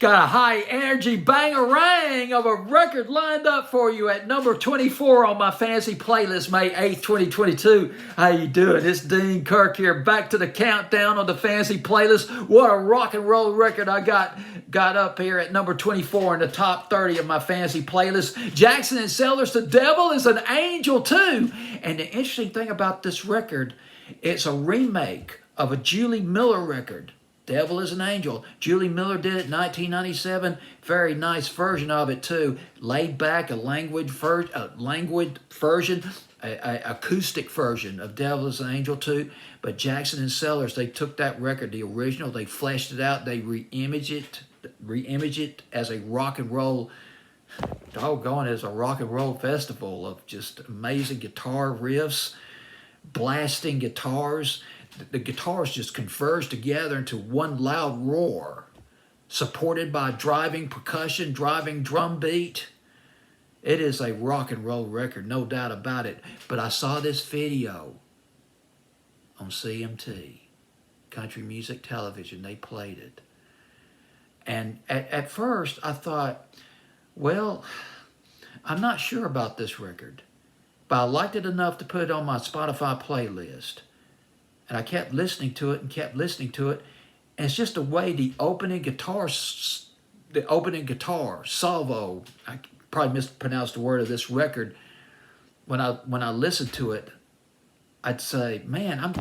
Got a high energy bang-a-rang of a record lined up for you at number 24 on my fantasy playlist, May 8th, 2022. How you doing? It's Dean Kirk here, back to the countdown on the fantasy playlist. What a rock and roll record I got up here at number 24 in the top 30 of my fantasy playlist. Jackson and Sellers, The Devil is an Angel too. And the interesting thing about this record, it's a remake of a Julie Miller record. Devil is an Angel. Julie Miller did it in 1997. Very nice version of it too. Laid back, a languid version, a acoustic version of Devil is an Angel too. But Jackson and Sellers, they took that record, the original, they fleshed it out, they re-imaged it as a rock and roll, doggone, as a rock and roll festival of just amazing guitar riffs, blasting guitars. The guitars just converge together into one loud roar, supported by driving percussion, driving drum beat. It is a rock and roll record, no doubt about it. But I saw this video on CMT, Country Music Television. They played it. And at first I thought, well, I'm not sure about this record, but I liked it enough to put it on my Spotify playlist. And I kept listening to it and kept listening to it. And it's just the way the opening guitar salvo, I probably mispronounced the word of this record. When I listened to it, I'd say, man,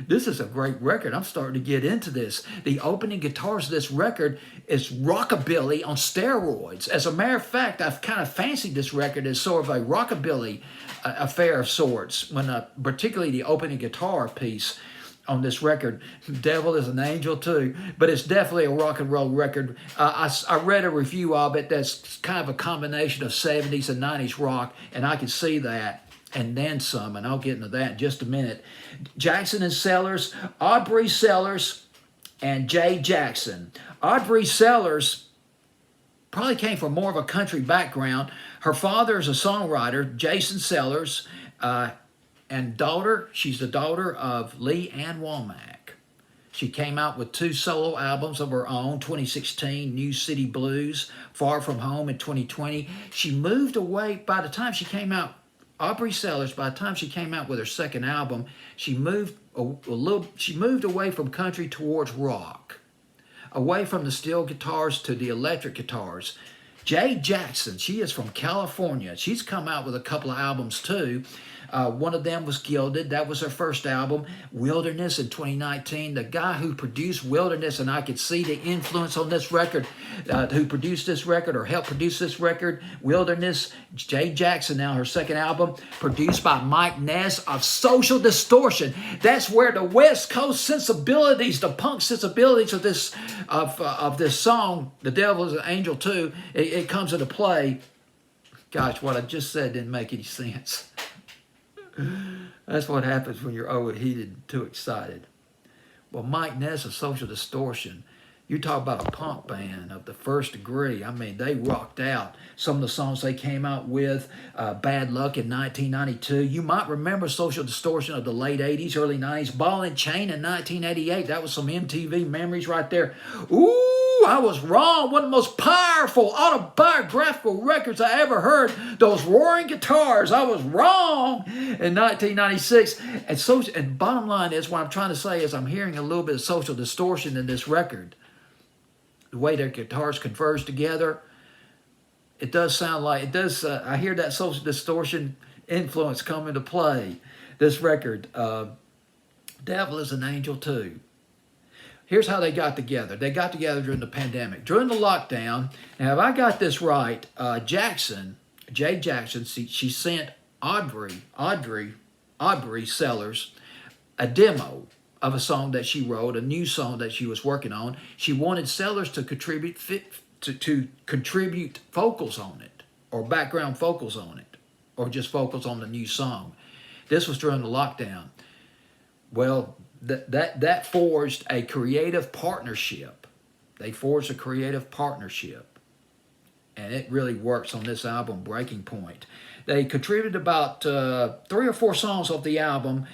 this is a great record. I'm starting to get into this. The opening guitars of this record is rockabilly on steroids. As a matter of fact, I've kind of fancied this record as sort of a rockabilly affair of sorts, particularly the opening guitar piece on this record. Devil is an Angel too, but it's definitely a rock and roll record. I read a review of it that's kind of a combination of 70s and 90s rock, and I could see that. And then some, and I'll get into that in just a minute. Jackson and Sellers, Aubrey Sellers, and Jay Jackson. Aubrey Sellers probably came from more of a country background. Her father is a songwriter, Jason Sellers, and she's the daughter of Lee Ann Womack. She came out with 2 solo albums of her own, 2016, New City Blues, Far From Home in 2020. She moved away by the time she came out. Aubrey Sellers, by the time she came out with her second album, she moved away from country towards rock, away from the steel guitars to the electric guitars. Jay Jackson, she is from California. She's come out with a couple of albums too. One of them was Gilded. That was her first album. Wilderness in 2019. The guy who produced Wilderness, and I could see the influence on this record, who produced this record or helped produce this record, Wilderness. Jay Jackson, now her second album, produced by Mike Ness of Social Distortion. That's where the West Coast sensibilities, the punk sensibilities of this song, The Devil is an Angel too, it comes into play. Gosh, what I just said didn't make any sense. That's what happens when you're overheated and too excited. Well, Mike Ness of Social Distortion, you talk about a punk band of the first degree. I mean, they rocked out. Some of the songs they came out with, Bad Luck in 1992. You might remember Social Distortion of the late 80s, early 90s. Ball and Chain in 1988. That was some MTV memories right there. Ooh, I was wrong. One of the most powerful autobiographical records I ever heard. Those roaring guitars. I was wrong in 1996. And bottom line is, what I'm trying to say is I'm hearing a little bit of Social Distortion in this record. The way their guitars converge together, it does sound like, I hear that Social Distortion influence come into play. This record, Devil is an Angel too. Here's how they got together. They got together during the pandemic. During the lockdown, now if I got this right, Jay Jackson, she sent Aubrey Sellers a demo of a song that she wrote, a new song that she was working on. She wanted Sellers to contribute vocals on it, or background vocals on it, or just vocals on the new song. This was during the lockdown. Well, that forged a creative partnership. They forged a creative partnership, and it really works on this album, Breaking Point. They contributed about 3 or 4 songs off the album,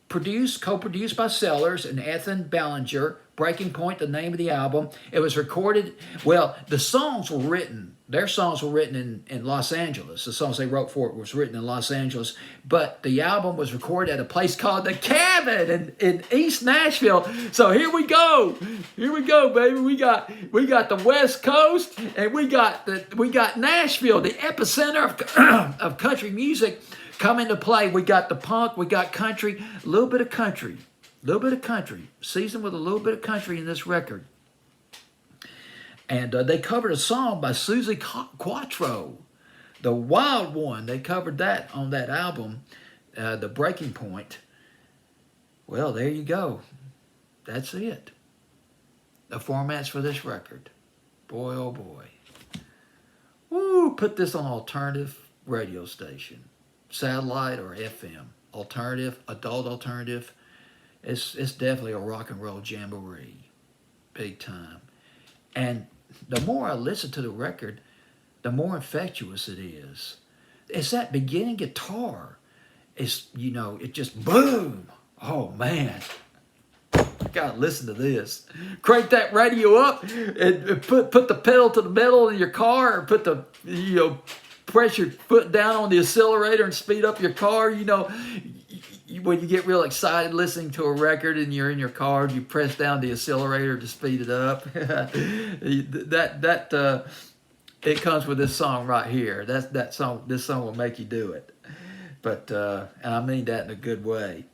co-produced by Sellers and Ethan Ballinger, Breaking Point, the name of the album. It was recorded, well, the songs were written, their songs were written in Los Angeles. The songs they wrote for it was written in Los Angeles. But the album was recorded at a place called The Cabin in East Nashville. So here we go. Here we go, baby. We got the West Coast, and we got Nashville, the epicenter of country music, come into play. We got the punk, we got country, a little bit of country. A little bit of country, seasoned with a little bit of country in this record. And they covered a song by Susie Quatro, the Wild One. They covered that on that album, The Breaking Point. Well, there you go. That's it. The formats for this record. Boy, oh boy. Woo, put this on alternative radio station. Satellite or FM. Alternative, adult alternative. It's definitely a rock and roll jamboree, big time. And the more I listen to the record, the more infectious it is. It's that beginning guitar. It's, it just boom. Oh, man. Gotta listen to this. Crank that radio up and put the pedal to the metal in your car, or put the, press your foot down on the accelerator and speed up your car, when you get real excited listening to a record and you're in your car, you press down the accelerator to speed it up. It comes with this song right here. This song will make you do it. But and I mean that in a good way.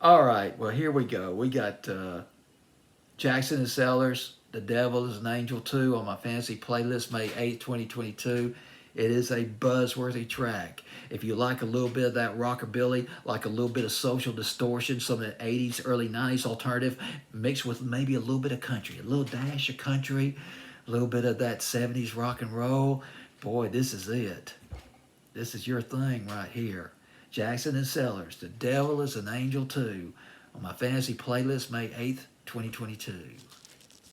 All right, well, here we go. We got Jackson and Sellers, The Devil is an Angel 2 on my fantasy playlist, May 8th, 2022. It is a buzzworthy track. If you like a little bit of that rockabilly, like a little bit of social distortion, some of the 80s, early 90s alternative, mixed with maybe a little bit of country, a little dash of country, a little bit of that 70s rock and roll, boy, this is it. This is your thing right here. Jackson and Sellers, The Devil is an Angel 2 on my fantasy playlist, May 8th, 2022.